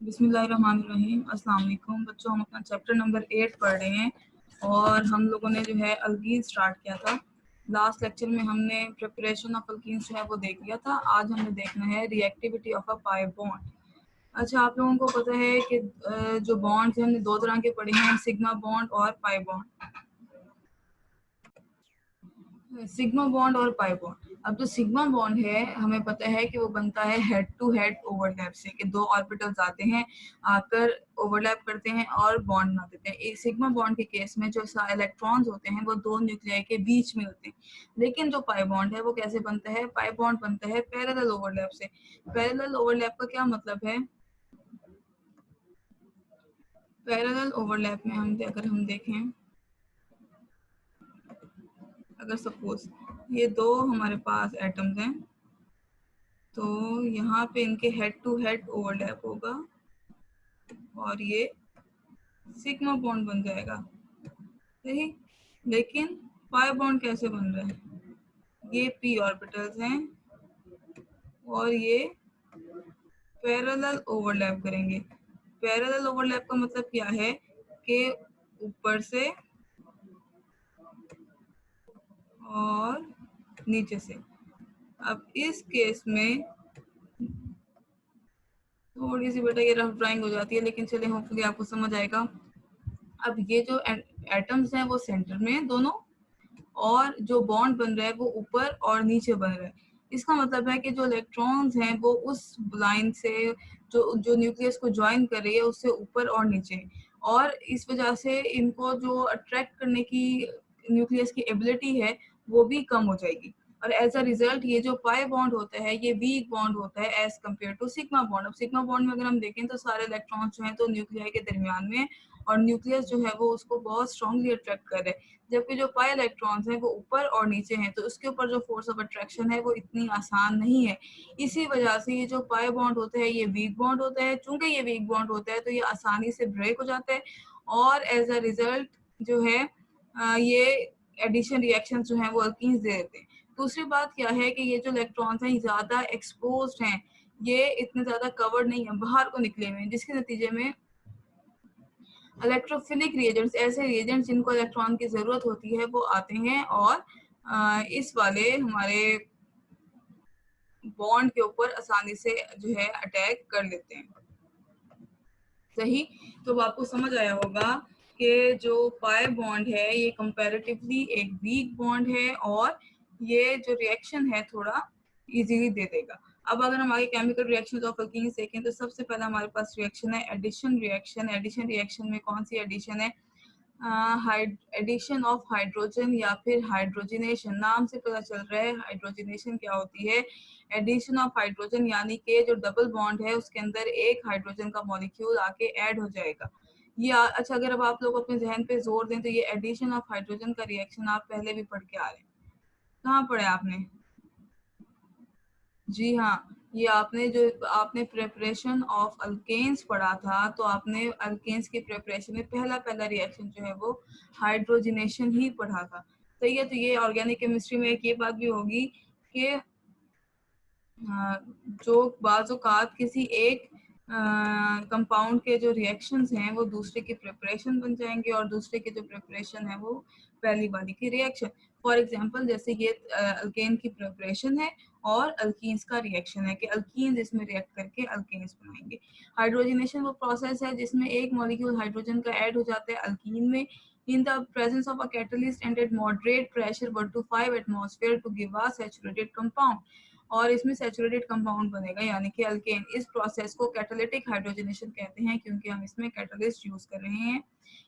बिस्मिल्लाहिर्रहमानिर्रहीम। अस्सलाम वालेकुम बच्चों, हम अपना चैप्टर नंबर 8 पढ़ रहे हैं और हम लोगों ने जो है अल्कीन स्टार्ट किया था। लास्ट लेक्चर में हमने प्रिपरेशन ऑफ अल्कीन्स जो है वो देख लिया था। आज हमें देखना है reactivity of a pi bond. अच्छा, आप लोगों को पता है कि जो बॉन्ड्स हैं हमने दो तरह के पढ़े हैं, सिग्मा बॉन्ड और पाई बॉन्ड। सिग्मा बॉन्ड और पाई बॉन्ड। अब जो सिग्मा बॉन्ड है हमें पता है कि वो बनता है हेड टू हेड ओवरलैप से, कि दो ऑर्बिटल्स आते हैं, आकर ओवरलैप करते हैं और बॉन्ड बना देते हैं। एक सिग्मा बॉन्ड के केस में जो इलेक्ट्रॉन्स होते हैं वो दो न्यूक्लियाई के बीच में होते हैं। लेकिन जो पाई बॉन्ड है वो कैसे बनता है? पाई बॉन्ड बनता है पैरेलल ओवरलैप से। पैरेलल ओवरलैप का क्या मतलब है? पैरेलल ओवरलैप में अगर हम देखें, अगर सपोज ये दो हमारे पास एटम्स हैं तो यहाँ पे इनके हेड टू हेड ओवरलैप होगा और ये सिग्मा बॉन्ड बन जाएगा, सही। लेकिन पाई बॉन्ड कैसे बन रहा है? ये पी ऑर्बिटल्स हैं और ये पैरेलल ओवरलैप करेंगे। पैरेलल ओवरलैप का मतलब क्या है? कि ऊपर से और नीचे से। अब इस केस में थोड़ी सी बेटा ये रफ ड्राइंग हो जाती है, लेकिन चलिए होपफुली आपको समझ आएगा। अब ये जो एटम्स हैं वो सेंटर में हैं दोनों, और जो बॉन्ड बन रहा है वो ऊपर और नीचे बन रहा है। इसका मतलब है कि जो इलेक्ट्रॉन्स हैं वो उस लाइन से जो जो न्यूक्लियस को ज्वाइन कर रही है उससे ऊपर और नीचे, और इस वजह से इनको जो अट्रैक्ट करने की न्यूक्लियस की एबिलिटी है वो भी कम हो जाएगी। और एज अ रिजल्ट ये जो पाई बॉन्ड होता है ये वीक बॉन्ड होता है as compared to sigma bond. अब सिग्मा बॉन्ड में अगर हम देखें तो सारे इलेक्ट्रॉन्स जो हैं तो न्यूक्लियाई के दरमियान में, और न्यूक्लियस जो है वो उसको बहुत स्ट्रांगली अट्रैक्ट कर रहा है, जबकि जो पाई इलेक्ट्रॉन्स हैं वो ऊपर और नीचे हैं, तो उसके ऊपर जो फोर्स ऑफ अट्रैक्शन है वो इतनी आसान नहीं है। इसी वजह से ये जो पाई बॉन्ड होता है ये वीक बॉन्ड होता है। चूंकि ये वीक बॉन्ड होता है तो ये आसानी से ब्रेक हो जाता है, और एज अ रिजल्ट जो है ये एडिशन रिएक्शन जो है वो अल्कीन्स दे देते हैं। दूसरी बात क्या है कि ये जो इलेक्ट्रॉन्स हैं ज्यादा एक्सपोज्ड हैं, ये इतने ज्यादा कवर्ड नहीं है, बाहर को निकले हुए हैं, जिसके नतीजे में इलेक्ट्रोफिलिक रिएजेंट्स, ऐसे रिएजेंट्स जिनको इलेक्ट्रॉन की जरूरत होती है वो आते हैं और इस वाले हमारे बॉन्ड के ऊपर आसानी से जो है अटैक कर लेते हैं, सही। तो आपको समझ आया होगा कि जो पाई बॉन्ड है ये कंपैरेटिवली एक वीक बॉन्ड है और ये जो रिएक्शन है थोड़ा इजीली दे देगा। अब अगर हम आगे केमिकल रिएक्शंस ऑफ अल्कीन्स देखें तो सबसे पहला हमारे पास रिएक्शन है एडिशन रिएक्शन। एडिशन रिएक्शन में कौन सी एडिशन है? एडिशन ऑफ हाइड्रोजन या फिर हाइड्रोजिनेशन। नाम से पता चल रहा है हाइड्रोजिनेशन क्या होती है। एडिशन ऑफ हाइड्रोजन यानी कि जो डबल बॉन्ड है उसके अंदर एक हाइड्रोजन का मॉलिक्यूल आके ऐड हो जाएगा। ये अच्छा, अगर अब आप लोग अपने जहन पे जोर दें तो ये एडिशन ऑफ हाइड्रोजन का रिएक्शन आप पहले भी पढ़ के आ रहे हैं। कहाँ पढ़े आपने? जी हाँ, ये आपने प्रिपरेशन ऑफ अल्केन्स पढ़ा था, तो आपने अल्केन्स की प्रिपरेशन में पहला पहला रिएक्शन जो है वो हाइड्रोजनेशन ही पढ़ा था, सही है। तो ये ऑर्गेनिक केमिस्ट्री में एक ये बात भी होगी कि जो बाज़-औक़ात किसी एक कंपाउंड के जो रिएक्शंस हैं वो दूसरे की प्रिपरेशन बन जाएंगे और दूसरे की जो प्रिपरेशन है वो पहली वाली की रिएक्शन। फॉर एग्जांपल जैसे ये अल्केन की प्रिपरेशन है और अल्कीन्स का रिएक्शन है कि अल्कीन्स इसमें रिएक्ट करके अल्केन्स बनाएंगे। हाइड्रोजनेशन वो प्रोसेस है जिसमें एक मॉलिक्यूल हाइड्रोजन का ऐड हो जाता है अल्कीन में in the presence of a catalyst and at moderate pressure 1 to 5 atmosphere to give a saturated compound, और इसमें सैचुरेटेड कंपाउंड बनेगा यानी कि अल्केन। इस प्रोसेस को कैटालिटिक हाइड्रोजनेशन कहते हैं क्योंकि हम इसमें कैटलिस्ट यूज कर रहे हैं।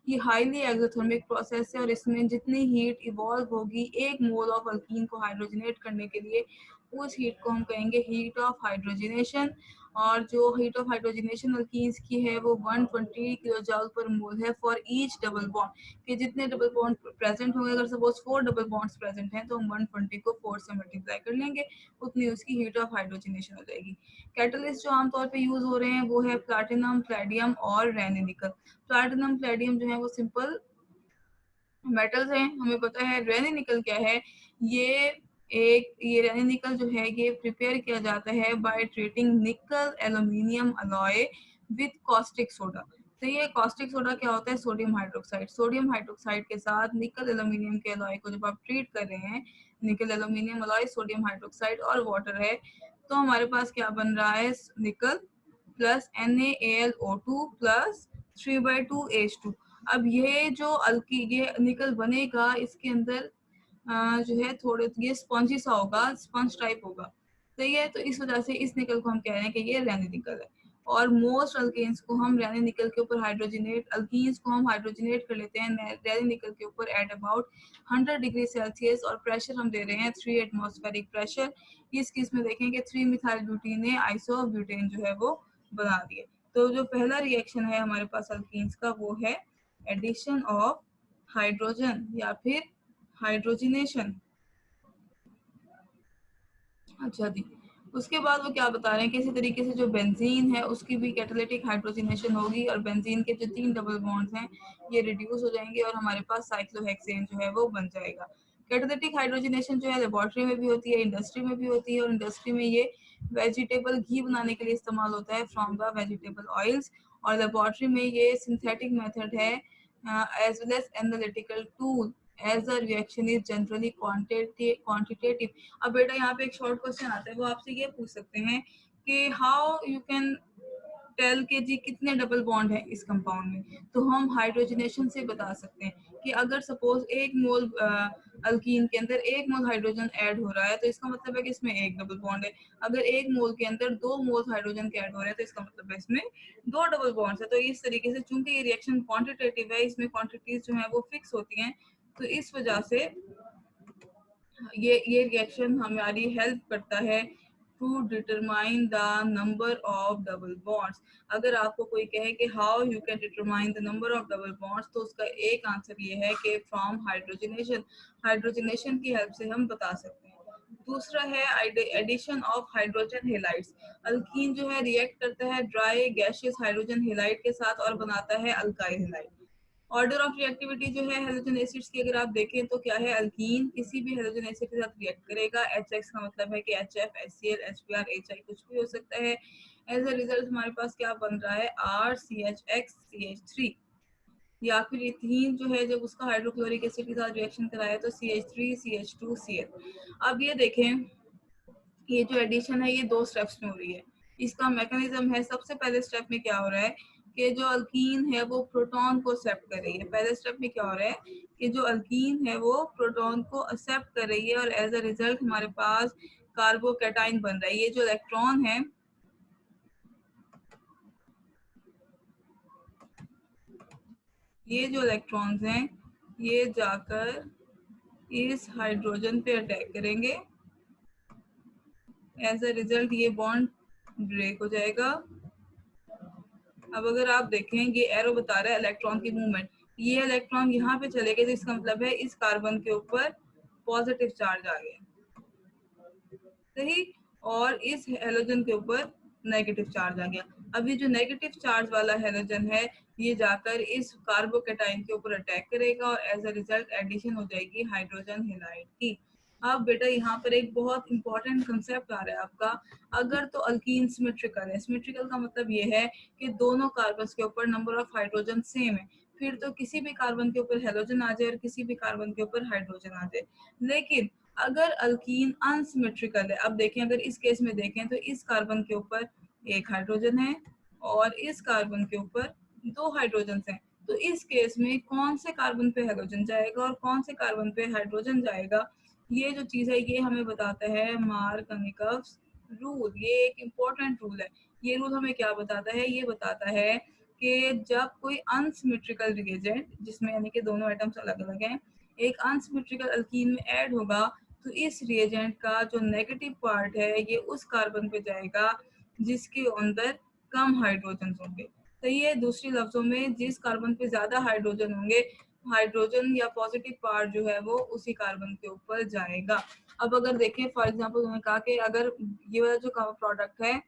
ये हाईली एक्सोथर्मिक प्रोसेस है और इसमें जितनी हीट इवॉल्व होगी एक मोल ऑफ अल्कीन को हाइड्रोजनेट करने के लिए, उस हीट को हम कहेंगे हीट ऑफ हाइड्रोजनेशन। और जो हीट ऑफ हाइड्रोजनेशन अल्कीन्स की है वो 120 किलो जूल पर मोल है फॉर ईच डबल बॉन्ड, कि जितने डबल बॉन्ड प्रेजेंट होंगे, अगर सपोज 4 डबल बॉन्ड्स प्रेजेंट हैं तो हम 120 को 4 से मल्टीप्लाई कर लेंगे, उतनी उसकी हीट ऑफ हाइड्रोजनेशन हो जाएगी। कैटलिस्ट जो आमतौर पे यूज हो रहे हैं वो है प्लैटिनम, प्लेडियम और रेनी निकल। प्लैटिनम प्लेडियम जो है वो सिंपल मेटल्स हैं, हमें पता है। रेनी निकल क्या है? ये रेनी निकल जो है ये प्रिपेयर किया जाता है बाय ट्रीटिंग निकल aluminium alloy with caustic soda. तो ये कॉस्टिक सोडा क्या होता है? Sodium hydroxide. सोडियम हाइड्रोक्साइड के साथ निकल एल्यूमिनियम के अलॉय को जब आप ट्रीट कर रहे हैं, निकल एल्यूमिनियम अलॉय, सोडियम हाइड्रोक्साइड और वाटर है, तो हमारे पास क्या बन रहा है? Nickel plus NaAlO2 plus 3/2H2। अब ये जो ये निकल बनेगा, इसके अंदर जो है थोड़े ये स्पॉन्जी सा होगा, स्पंज टाइप होगा। सही है, तो इस वजह से इस निकल को हम कह रहे हैं कि ये रैनी निकल है। और मोस्ट अल्केन्स को हम रैनी निकल के ऊपर अल्कीन्स को हम हाइड्रोजनेट कर लेते हैं रैनी निकल के ऊपर एट अबाउट 100 डिग्री सेल्सियस, और प्रेशर हम दे रहे हैं 3 एटमॉस्फेरिक प्रेशर। इस केस में देखें कि 3 मिथाइल ब्यूटीन ने आइसोब्यूटेन जो है वो बना दिए। तो जो पहला रिएक्शन है हमारे पास अल्कीन्स का, वो है एडिशन ऑफ हाइड्रोजन या फिर हाइड्रोजिनेशन। अच्छा जी, उसके बाद वो क्या बता रहे हैं कि इसी तरीके से जो बेंजीन है उसकी भी कैटालिटिक हाइड्रोजनेशन होगी, और बेंजीन के जो 3 डबल बॉन्ड्स हैं ये रिड्यूस हो जाएंगे और हमारे पास साइक्लोहेक्सेन जो है वो बन जाएगा। कैटालिटिक हाइड्रोजनेशन जो है लेबोरेटरी में भी होती है, इंडस्ट्री में भी होती है, और इंडस्ट्री में ये वेजिटेबल घी बनाने के लिए इस्तेमाल होता है फ्रॉम द वेजिटेबल ऑयल्स, और लेबोरेटरी में ये सिंथेटिक मेथड है as well as analytical tool as the reaction is generally quantitative. अब बेटा यहाँ पे एक शॉर्ट क्वेश्चन आता है, वो आपसे ये पूछ सकते हैं कि हाउ यू कैन टेल के जी कितने डबल बॉन्ड है इस कंपाउंड में। तो हम हाइड्रोजनेशन से बता सकते हैं कि अगर सपोज 1 मोल अल्कीन के अंदर 1 मोल हाइड्रोजन ऐड हो रहा है, तो इसका मतलब है कि इसमें 1 डबल बॉन्ड है। अगर 1 मोल के अंदर 2 मोल हाइड्रोजन के ऐड हो रहे हैं, तो इसका मतलब है इसमें 2 डबल बॉन्ड्स है। तो इस तरीके से चूंकि ये रिएक्शन क्वांटिटेटिव है, इसमें क्वांटिटीज जो है वो फिक्स होती हैं, तो इस वजह से ये रिएक्शन हमारी हेल्प करता है to determine the number of double bonds. अगर आपको कोई कहे कि how you can determine the number of double bonds, तो उसका एक आंसर ये है कि फ्रॉम हाइड्रोजनेशन। हाइड्रोजनेशन की हेल्प से हम बता सकते हैं। दूसरा है addition of hydrogen halides. Alkene जो है रिएक्ट करता है ड्राई गैसियस हाइड्रोजन हेलाइड के साथ और बनाता है alkyl halide. Order of reactivity जो है हेलोजन एसिड्स की अगर आप देखें तो क्या है? अल्कीन किसी भी हेलोजन एसिड के साथ रिएक्ट करेगा। HX का मतलब है कि HF, HCl, HBr, HI कुछ भी हो सकता है। एज अ रिजल्ट हमारे पास क्या बन रहा है? RCHX CH3, या फिर इथीन जो है जब उसका हाइड्रोक्लोरिक एसिड के साथ रिएक्शन कराया तो CH3 CH2 Cl। अब ये देखें, ये जो एडिशन है ये 2 स्टेप्स में हो रही है। इसका मैकेनिज्म है, सबसे पहले स्टेप में क्या हो रहा है कि जो अल्कीन है वो प्रोटॉन को एक्सेप्ट कर रही है। पहले स्टेप में क्या हो रहा है कि जो अल्कीन है वो प्रोटॉन को एक्सेप्ट कर रही है, और एज अ रिजल्ट हमारे पास कार्बोकैटाइन बन रहा है। ये जो इलेक्ट्रॉन है, ये जो इलेक्ट्रॉन्स हैं ये जाकर इस हाइड्रोजन पे अटैक करेंगे। एज अ रिजल्ट ये बॉन्ड ब्रेक हो जाएगा। अब अगर आप देखें, ये एरो बता रहा है इलेक्ट्रॉन की मूवमेंट। ये इलेक्ट्रॉन यहाँ पे चले गए, तो इसका मतलब है इस कार्बन के ऊपर पॉजिटिव चार्ज आ गया, सही, और इस हेलोजन के ऊपर नेगेटिव चार्ज आ गया। अब ये जो नेगेटिव चार्ज वाला हेलोजन है ये जाकर इस कार्बोकैटाइन के ऊपर अटैक करेगा, और एज अ रिजल्ट एडिशन हो जाएगी हाइड्रोजन हेलाइड की। अब बेटा यहाँ पर एक बहुत इंपॉर्टेंट कंसेप्ट आ रहा है आपका। अगर तो अल्कीन सिमेट्रिकल है, सिमेट्रिकल का मतलब ये है कि दोनों कार्बन के ऊपर नंबर ऑफ हाइड्रोजन सेम है, फिर तो किसी भी कार्बन के ऊपर हेलोजन आ जाए और किसी भी कार्बन के ऊपर हाइड्रोजन आ जाए। लेकिन अगर अल्कीन अनसिमेट्रिकल है, अब देखें अगर इस केस में देखें तो इस कार्बन के ऊपर 1 हाइड्रोजन है और इस कार्बन के ऊपर 2 हाइड्रोजन हैं, तो इस केस में कौन से कार्बन पे हाइड्रोजन जाएगा और कौन से कार्बन पे हाइड्रोजन जाएगा, ये जो चीज है ये हमें बताता है मार्कनिकव्स रूल। ये एक इम्पोर्टेंट रूल है। ये रूल हमें क्या बताता है? ये बताता है कि जब कोई अनसिमेट्रिकल रिएजेंट, जिसमें यानी कि दोनों एटम्स अलग अलग हैं, एक अनसिमेट्रिकल अल्कीन में ऐड होगा, तो इस रिएजेंट का जो नेगेटिव पार्ट है ये उस कार्बन पे जाएगा जिसके अंदर कम हाइड्रोजन होंगे। तो ये दूसरी लफ्जों में जिस कार्बन पे ज्यादा हाइड्रोजन होंगे, हाइड्रोजन या पॉजिटिव पार्ट जो है वो उसी कार्बन के ऊपर जाएगा। अब अगर देखें फॉर एग्जांपल उन्होंने कहा कि अगर ये वाला जो प्रोडक्ट है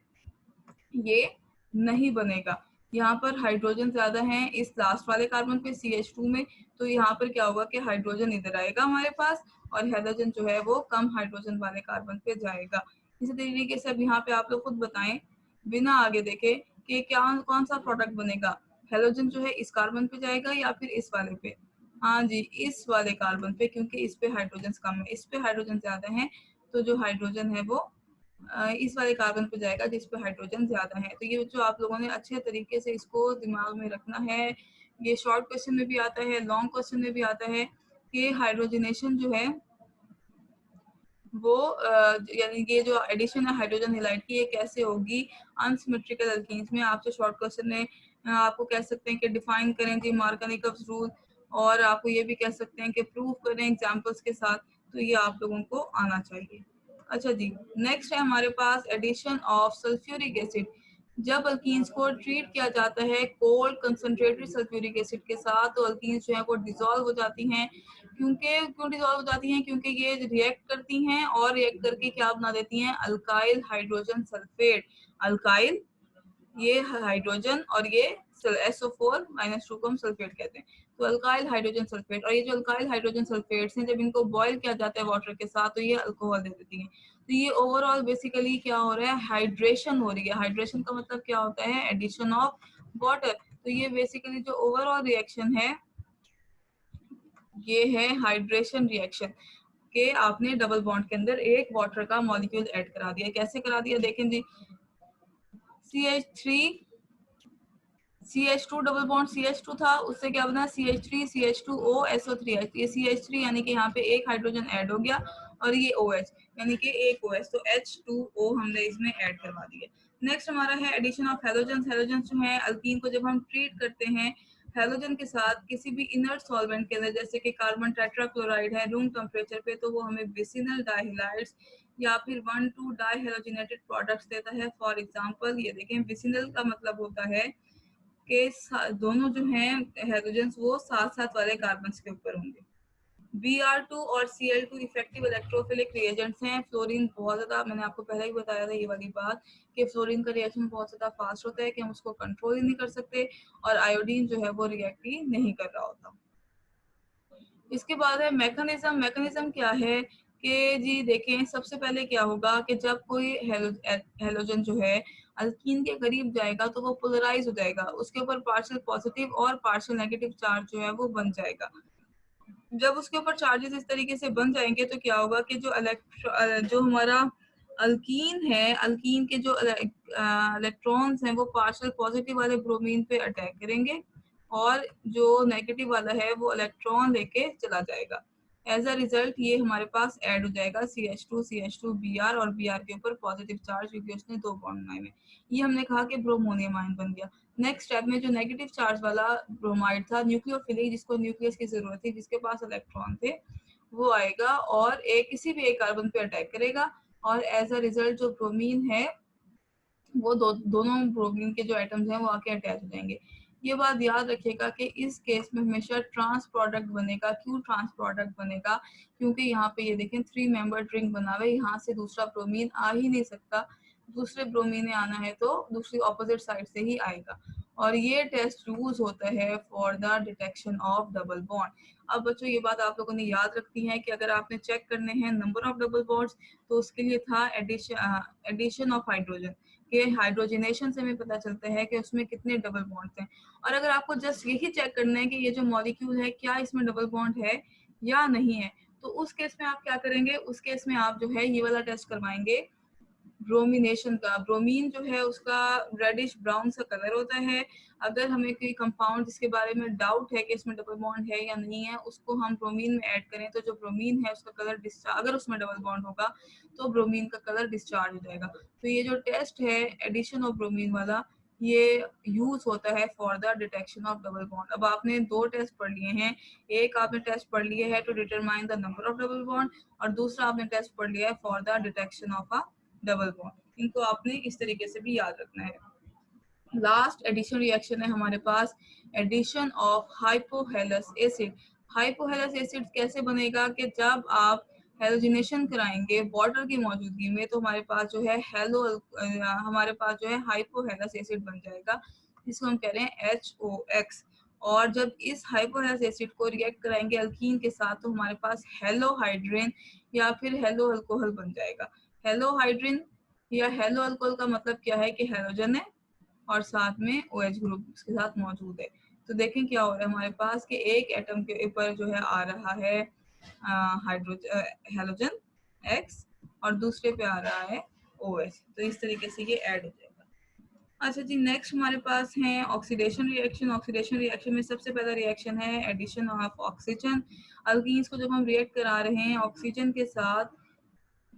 ये नहीं बनेगा, यहाँ पर हाइड्रोजन ज्यादा है इस लास्ट वाले कार्बन पे CH2 में, तो यहाँ पर क्या होगा कि हाइड्रोजन इधर आएगा हमारे पास और हेलोजन जो है वो कम हाइड्रोजन वाले कार्बन पे जाएगा। इसी तरीके से अब यहाँ पे आप लोग खुद बताएं बिना आगे देखे कि क्या कौन सा प्रोडक्ट बनेगा, हेलोजन जो है इस कार्बन पे जाएगा या फिर इस वाले पे। हाँ जी, इस वाले कार्बन पे, क्योंकि इस पे हाइड्रोजन कम है, इस पे हाइड्रोजन ज्यादा है, तो जो हाइड्रोजन है वो इस वाले कार्बन पे जाएगा जिस पे हाइड्रोजन ज्यादा है। तो ये जो आप लोगों ने अच्छे तरीके से इसको दिमाग में रखना है, ये शॉर्ट क्वेश्चन में भी आता है, लॉन्ग क्वेश्चन में भी आता है कि हाइड्रोजनेशन जो है वो यानी ये जो एडिशन है हाइड्रोजन हैलाइड की, ये कैसे होगी अनसिमेट्रिकल एल्कीन्स में। आपसे शॉर्ट क्वेश्चन में आपको कह सकते हैं कि डिफाइन करें जी मार्कोनिकव्स रूल, और आपको ये भी कह सकते हैं कि प्रूव करें एग्जांपल्स के साथ, तो ये आप लोगों को आना चाहिए। अच्छा जी, नेक्स्ट है हमारे पास एडिशन ऑफ सल्फ्यूरिक एसिड। जब अल्कीन्स को ट्रीट किया जाता है कोल्ड कंसंट्रेटेड सल्फ्यूरिक एसिड के साथ, तो अल्कीन्स जो है वो डिसॉल्व हो जाती हैं। क्यों डिसॉल्व हो जाती हैं? क्योंकि ये रिएक्ट करती हैं और रिएक्ट करके क्या बना देती हैं, अल्काइल हाइड्रोजन सल्फेट। अल्काइल, ये हाइड्रोजन, और ये SO4- को हम सल्फेट कहते हैं, तो अल्काइल हाइड्रोजन सल्फेट। और ये जो अल्काइल हाइड्रोजन सल्फेट्स हैं, जब इनको बॉयल किया जाता है वाटर के साथ, तो ये अल्कोहल दे देती हैं। तो ये ओवरऑल बेसिकली क्या हो रहा है, हाइड्रेशन हो रही है। हाइड्रेशन का मतलब क्या होता है, एडिशन ऑफ वाटर। तो ये बेसिकली जो ओवरऑल रिएक्शन है, ये है हाइड्रेशन रिएक्शन के आपने डबल बॉन्ड के अंदर एक वाटर का मॉलिक्यूल ऐड करा दिया। कैसे करा दिया, देखें जी, CH3 CH2 double bond CH2 था, उससे क्या बना CH3 CH2O SO3H। ये CH3 यानी कि यहाँ पे एक हाइड्रोजन ऐड हो गया, और ये OH यानी कि एक OH, तो H2O हमने इसमें ऐड करवा दिया। नेक्स्ट हमारा है एडिशन ऑफ हेलोजन। हेलोजन जो है अल्कीन को जब हम ट्रीट करते हैं हेलोजन के साथ किसी भी इनर्ट सॉल्वेंट के अंदर, जैसे कि कार्बन टेट्राक्लोराइड है रूम टेम्परेचर पे, तो वो हमें विसिनल डाइहैलाइड्स या फिर 1,2 डाइहेलोजिनेटेड प्रोडक्ट्स देता है। फॉर एग्जांपल ये देखें, विसिनल का मतलब होता है के दोनों जो हैं हाइड्रोजन वो साथ साथ वाले कार्बन के ऊपर होंगे। Br2 और Cl2 इफेक्टिव इलेक्ट्रोफिलिक रिएजेंट्स हैं। फ्लोरीन बहुत ज्यादा, मैंने आपको पहले ही बताया था ये वाली बात कि फ्लोरीन का रिएक्शन बहुत ज्यादा फास्ट होता है कि हम उसको कंट्रोल ही नहीं कर सकते, और आयोडीन जो है वो रिएक्ट ही नहीं कर रहा होता। इसके बाद है मैकेनिज्म। मैकेनिज्म क्या है कि जी देखें, सबसे पहले क्या होगा कि जब कोई हेलोजन जो है अल्कीन के करीब जाएगा तो वो पोलराइज हो जाएगा, उसके ऊपर पार्शियल पॉजिटिव और पार्शियल नेगेटिव चार्ज जो है वो बन जाएगा। जब उसके ऊपर चार्जेस इस तरीके से बन जाएंगे तो क्या होगा कि जो हमारा अल्कीन है, अल्कीन के जो इलेक्ट्रॉन्स हैं वो पार्शियल पॉजिटिव वाले ब्रोमीन पे अटैक करेंगे, और जो नेगेटिव वाला है वो इलेक्ट्रॉन लेके चला जाएगा। एज अ रिजल्ट ये हमारे पास ऐड हो जाएगा CH2 Br, और Br के ऊपर पॉजिटिव चार्ज क्योंकि उसने दो बॉन्ड बनाए हुए। ये हमने कहा कि ब्रोमोनियम आयन बन गया। नेक्स्ट स्टेप में जो नेगेटिव चार्ज वाला ब्रोमाइड था, न्यूक्लियोफिलिक, जिसको न्यूक्लियस की जरूरत थी, जिसके पास इलेक्ट्रॉन थे, वो आएगा और किसी भी एक कार्बन पे अटैक करेगा, और एज अ रिजल्ट जो ब्रोमीन है वो दोनों ब्रोमीन के जो एटम्स हैं वो आके अटैच हो जाएंगे। ये बात याद रखिएगा कि इस केस में हमेशा ट्रांस प्रोडक्ट बनेगा। क्यों ट्रांस प्रोडक्ट बनेगा? क्योंकि यहाँ पे ये देखें 3 मेंबर रिंग बना हुआ है, यहाँ से दूसरा ब्रोमीन आ ही नहीं सकता। दूसरे ब्रोमीन ने आना है तो दूसरी ऑपोजिट साइड से ही आएगा, और ये टेस्ट यूज होता है for the detection of double bond. अब बच्चों ये बात आप लोगों ने याद रखनी है कि अगर आपने चेक करने हैं नंबर ऑफ डबल बॉन्ड्स, तो उसके लिए था एडिशन ऑफ हाइड्रोजन के हाइड्रोजनेशन से हमें पता चलता है कि उसमें कितने डबल बॉन्ड्स हैं। और अगर आपको जस्ट यही चेक करना है कि ये जो मॉलिक्यूल है क्या इसमें डबल बॉन्ड है या नहीं है, तो उस केस में आप क्या करेंगे, उस केस में आप जो है ये वाला टेस्ट करवाएंगे ब्रोमिनेशन का। ब्रोमीन जो है उसका रेडिश ब्राउन सा कलर होता है। अगर हमें कोई कंपाउंड जिसके बारे में डाउट है कि इसमें डबल बॉन्ड है या नहीं है, उसको हम ब्रोमीन में ऐड करें तो जो ब्रोमीन है उसका कलर डिस्चार्ज, अगर उसमें डबल बॉन्ड होगा तो ब्रोमीन का कलर डिस्चार्ज हो जाएगा। तो ये जो टेस्ट है एडिशन ऑफ ब्रोमीन वाला, ये यूज होता है for the detection of double bond. अब आपने दो टेस्ट पढ़ लिए हैं, एक आपने टेस्ट पढ़ लिया है to determine the number of double bond, और दूसरा आपने टेस्ट पढ़ लिया है for the detection of a double bond. इनको आपने इस तरीके से भी याद रखना है। लास्ट एडिशन रिएक्शन है हमारे पास, addition of hypohalous acid. Hypohalous acid कैसे बनेगा कि जब आप हेलोजिनेशन कराएंगे वाटर की मौजूदगी में, तो हमारे पास जो है हमारे पास जो है हाइपोहेलस एसिड बन जाएगा, जिसको हम कह रहे हैं HOX। और जब इस हाइपोहेलस एसिड को रिएक्ट कराएंगे अल्कीन के साथ, तो हमारे पास हेलोहाइड्रिन या फिर हेलो अल्कोहल बन जाएगा। हेलोहाइड्रिन या हेलो अल्कोहल का मतलब क्या है कि हेलोजन है और साथ में OH ग्रुप उसके साथ मौजूद है। तो देखें क्या हो रहा है हमारे पास कि एक एटम के ऊपर जो है आ रहा है हाइड्रोजन हेलोजन X और दूसरे पे आ रहा है OH। तो इस तरीके से ये ऐड हो जाएगा। अच्छा जी, नेक्स्ट हमारे पास है ऑक्सीडेशन रिएक्शन। ऑक्सीडेशन रिएक्शन में सबसे पहला रिएक्शन है एडिशन ऑफ ऑक्सीजन। अल्कीन्स को जब हम रिएक्ट करा रहे हैं ऑक्सीजन के साथ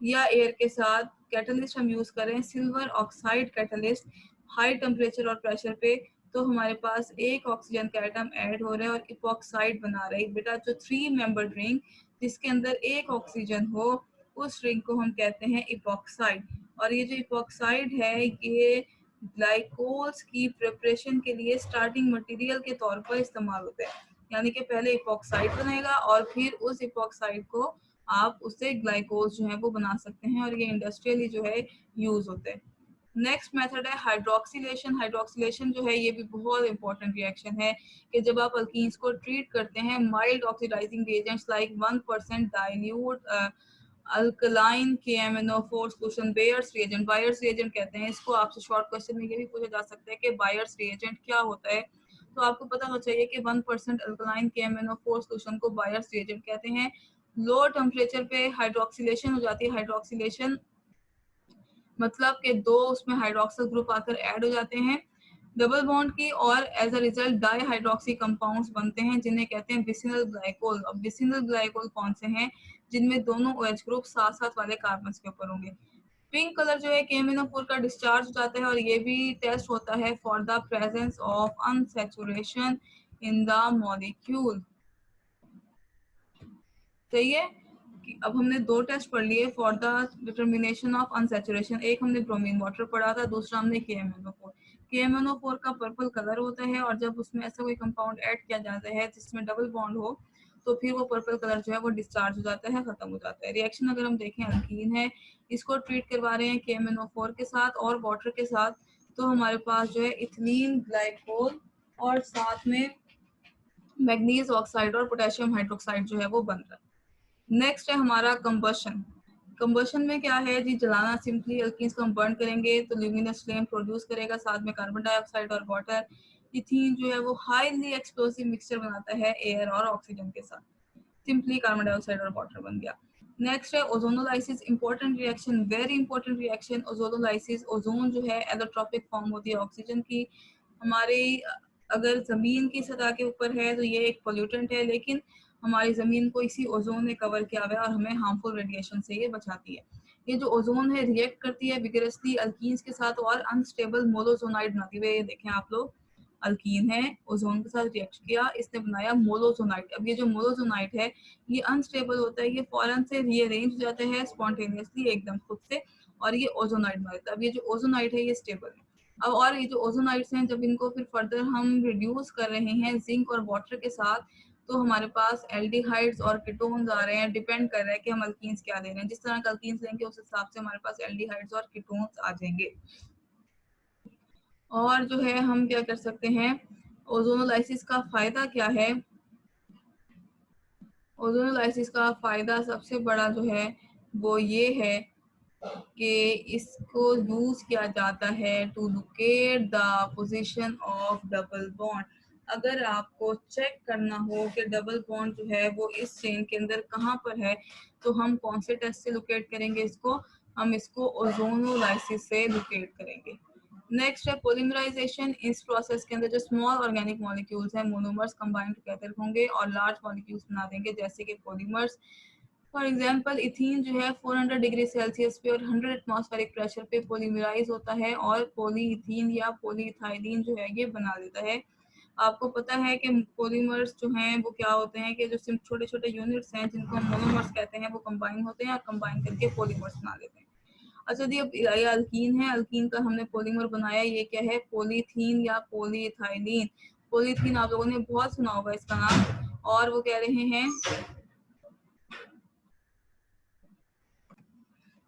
या एयर के साथ, कैटलिस्ट हम यूज कर रहे हैं silver oxide catalyst high temperature और प्रेशर पे, तो हमारे पास एक ऑक्सीजन का एटम ऐड हो रहा है और इपॉक्साइड बना रहा है। बेटा जो 3 मेंबर रिंग जिसके अंदर एक ऑक्सीजन हो उस रिंग को हम कहते हैं इपॉक्साइड। और ये जो इपॉक्साइड है ये ग्लाइकोल्स की प्रिपरेशन के लिए स्टार्टिंग मटेरियल के तौर पर इस्तेमाल होता है। यानी कि पहले इपॉक्साइड बनेगा और फिर उस इपॉक्साइड को आप उससे ग्लाइकोज जो है वो बना सकते हैं और ये इंडस्ट्रियली जो है यूज होते हैं। नेक्स्ट मेथड है हाइड्रोक्सिलेशन। हाइड्रोक्सिलेशन जो है ये भी बहुत इंपॉर्टेंट रिएक्शन है कि जब आप अल्कीन्स को ट्रीट करते हैं mild oxidising reagents like 1% dilute alkaline KMnO4 solution Baeyer's reagent. Baeyer's reagent कहते हैं इसको। आपसे शॉर्ट क्वेश्चन में ये भी पूछा जा सकता है कि बायर्स रिएजेंट क्या होता है, तो आपको पता होना चाहिए कि 1% अल्कलाइन KMnO4 सोल्यूशन को बायर्स रिएजेंट कहते हैं। लो टेम्परेचर पे हाइड्रोक्सिलेशन हो जाती है। हाइड्रोक्सिलेशन मतलब कि दो उसमें हाइड्रोक्सिल ग्रुप आकर ऐड हो जाते हैं डबल बॉन्ड की और as a result dihydroxy compounds बनते हैं जिन्हें कहते हैं विसिनल ग्लाइकोल। अब विसिनल ग्लाइकोल कौन से हैं? जिनमें दोनों OH ग्रुप साथ साथ वाले कार्बन के ऊपर होंगे। पिंक कलर जो है KMnO4 का डिस्चार्ज हो जाता है और ये भी टेस्ट होता है for the presence of unsaturation in the molecule. सही है। अब हमने दो टेस्ट पढ़ लिए for the determination of unsaturation. एक हमने ब्रोमीन वाटर पढ़ा था, दूसरा हमने KMnO4। KMnO4 का पर्पल कलर होता है और जब उसमें ऐसा कोई कंपाउंड ऐड किया जाता है जिसमें डबल बॉन्ड हो तो फिर वो पर्पल कलर जो है वो डिस्चार्ज हो जाता है, खत्म हो जाता है। रिएक्शन अगर हम देखें अल्कीन है, इसको ट्रीट करवा रहे हैं KMnO4 के साथ और वाटर के साथ, तो हमारे पास जो है इथिलीन ग्लाइकोल और साथ में मैग्नीज ऑक्साइड और पोटेशियम हाइड्रोक्साइड जो है वो बन रहा है। नेक्स्ट है हमारा कंबशन। कंबशन में क्या है जी, जलाना। सिंपली अल्कीन्स को हम बर्न करेंगे तो ल्यूमिनस फ्लेम प्रोड्यूस करेगा, साथ में कार्बन डाइऑक्साइड और वाटर। इथीन जो है वो हाईली एक्सप्लोसिव मिक्सचर बनाता है एयर और ऑक्सीजन के साथ। सिंपली कार्बन डाइऑक्साइड और वाटर बन गया। नेक्स्ट है ozonolysis. Important reaction, very important reaction ozonolysis. Ozone जो है एलोट्रॉपिक फॉर्म होती है ऑक्सीजन की। हमारे अगर जमीन की सतह के ऊपर है तो ये एक पोल्यूटेंट है, लेकिन हमारी जमीन को इसी ओजोन ने कवर किया हुआ है और हमें हार्मफुल रेडिएशन से ये बचाती है। ये जो ओजोन है रिएक्ट करती है विगरसली अल्कीन्स के साथ और अनस्टेबल मोलोजोनाइड बनाती है। ये देखें आप लोग, अल्कीन है, ओजोन के साथ रिएक्ट किया, इसने बनाया मोलोजोनाइड। अब ये जो मोलोजोनाइड है ये अनस्टेबल होता है, ये फौरन से रीअरेंज हो जाता है स्पॉन्टेनियसली एकदम खुद से और ये ओजोनाइड बनाता है। अब ये जो ओजोनाइड है ये स्टेबल है। अब और ये जो ओजोनाइड्स हैं जब इनको फिर फर्दर हम रिड्यूस कर रहे हैं जिंक और वाटर के साथ, तो हमारे पास एल्डिहाइड्स और कीटोन्स आ रहे हैं। डिपेंड कर रहा है कि हम अल्कीन्स क्या ले रहे हैं। जिस तरह का अल्कीन्स लेंगे उस हिसाब से हमारे पास एल्डिहाइड्स और कीटोन्स आ जाएंगे। और जो है हम क्या कर सकते हैं, ओजोनोलाइसिस का फायदा क्या है? ओजोनोलाइसिस का फायदा सबसे बड़ा जो है वो ये है कि इसको यूज किया जाता है to locate the position of double bond. अगर आपको चेक करना हो कि डबल बॉन्ड जो है वो इस चेन के अंदर कहाँ पर है, तो हम कौन से टेस्ट से लोकेट करेंगे इसको? हम इसको ओजोनोलाइसिस से लोकेट करेंगे। नेक्स्ट है पॉलीमराइजेशन। इस प्रोसेस के अंदर जो स्मॉल ऑर्गेनिक मॉलिक्यूल्स हैं मोनोमर्स कंबाइन टुगेदर होंगे और लार्ज मॉलिक्यूल्स बना देंगे जैसे कि पॉलीमर्स। फॉर एग्जांपल इथीन जो है 400 डिग्री सेल्सियस पे और 100 एटमॉस्फेरिक प्रेशर पे पॉलीमराइज होता है और पॉलीइथीन या पॉलीइथाइलीन जो है ये बना देता है। आपको पता है कि पॉलीमर्स जो हैं वो क्या होते हैं कि जो छोटे छोटे यूनिट्स हैं जिनको हम मोनोमर्स कहते हैं वो कंबाइन होते हैं और कंबाइन करके पॉलीमर्स बना देते हैं। अच्छा जी, अब ये अल्कीन है, अल्कीन का हमने पॉलीमर बनाया, ये क्या है? पॉलीथीन या पॉलीइथाइलीन। पॉलीथीन आप लोगों ने बहुत सुना होगा इसका नाम। और वो कह रहे हैं,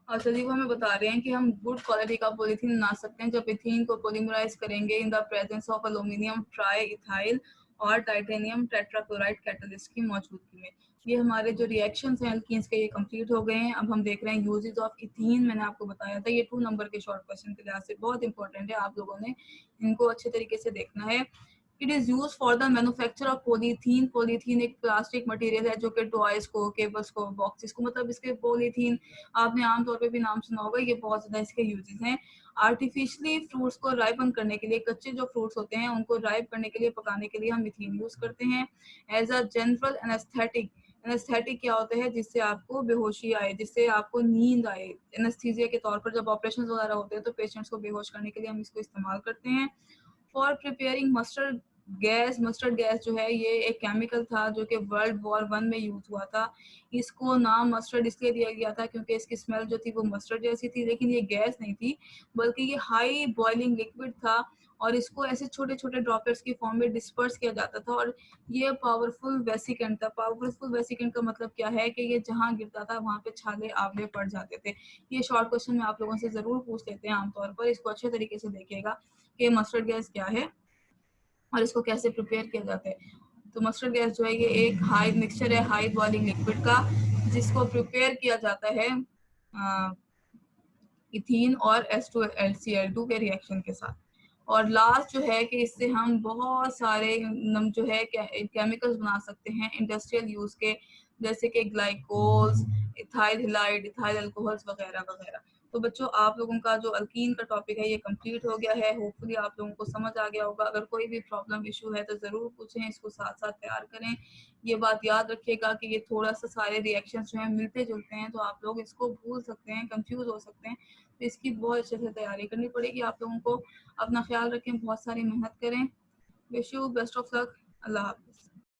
अच्छा जी, वो हमें बता रहे हैं कि हम गुड क्वालिटी का पॉलीथीन बना सकते हैं जब इथीन को पॉलीमराइज करेंगे in the presence of aluminium try ethyl और टाइटेनियम टेट्राक्लोराइड कैटलिस्ट की मौजूदगी में। ये हमारे जो रिएक्शंस हैं एल्कीन्स के, ये कंप्लीट हो गए हैं। अब हम देख रहे हैं यूजेस ऑफ इथीन। मैंने आपको बताया था ये 2 नंबर के शॉर्ट क्वेश्चन के लिहाज से बहुत इंपॉर्टेंट है, आप लोगों ने इनको अच्छे तरीके से देखना है। It is use for the manufacture of polythene. Polythene एक प्लास्टिक मटेरियल है जो कि टॉयज को, केबल्स को, बॉक्सेस को, मतलब इसके पॉलीथीन आपने आमतौर पे भी नाम सुना होगा। ये बहुत ज्यादा इसके यूजेस हैं। आर्टिफिशियली फ्रूट्स को राइपन करने के लिए, कच्चे जो फ्रूट्स होते हैं उनको राइप करने के लिए, पकाने के लिए हम मिथेन यूज करते हैं। As a general anaesthetic. Anaesthetic क्या होता है? जिससे आपको बेहोशी आए, जिससे आपको नींद आए। एनेस्थीसिया के तौर पर जब ऑपरेशन वगैरह होते हैं तो पेशेंट्स को बेहोश करने के लिए हम इसको इस्तेमाल करते हैं। For preparing mustard gas. Mustard gas जो है ये एक केमिकल था जो कि वर्ल्ड वॉर 1 में यूज हुआ था। इसको नाम मस्टर्ड इसलिए दिया गया था क्योंकि इसकी स्मेल जो थी वो मस्टर्ड जैसी थी, लेकिन ये गैस नहीं थी बल्कि ये हाई बॉइलिंग लिक्विड था और इसको ऐसे छोटे छोटे ड्रॉपलेट्स की फॉर्म में डिस्पर्स किया जाता था और ये पावरफुल वेसिकेंट था। पावरफुल वेसिकेंट का मतलब क्या है कि ये जहाँ गिरता था वहां पे छाले आंवले पड़ जाते थे। ये शॉर्ट क्वेश्चन में आप लोगों से जरूर पूछ लेते हैं आमतौर पर, इसको अच्छे तरीके से देखिएगा कि मस्टर्ड गैस क्या है और इसको कैसे प्रिपेयर किया जाता है। तो मस्टर्ड गैस जो है ये एक हाई मिक्सचर है हाई बॉइलिंग लिक्विड का, जिसको प्रिपेयर किया जाता है इथीन और H2Cl2 के रिएक्शन के साथ। और लास्ट जो है कि इससे हम बहुत सारे जो है केमिकल्स बना सकते हैं इंडस्ट्रियल यूज के, जैसे कि glycols, ethyl halide, ethyl alcohols वगैरह वगैरह। तो बच्चों आप लोगों का जो अल्कीन का टॉपिक है ये कंप्लीट हो गया है। होपफुली आप लोगों को समझ आ गया होगा। अगर कोई भी प्रॉब्लम इशू है तो ज़रूर पूछें, इसको साथ साथ तैयार करें। ये बात याद रखिएगा कि ये थोड़ा सा सारे रिएक्शंस जो हैं मिलते जुलते हैं, तो आप लोग इसको भूल सकते हैं, कंफ्यूज हो सकते हैं। तो इसकी बहुत अच्छे से तैयारी करनी पड़ेगी आप लोगों को। अपना ख्याल रखें, बहुत सारी मेहनत करें। Wish you best of luck. अल्लाह हाफिज़।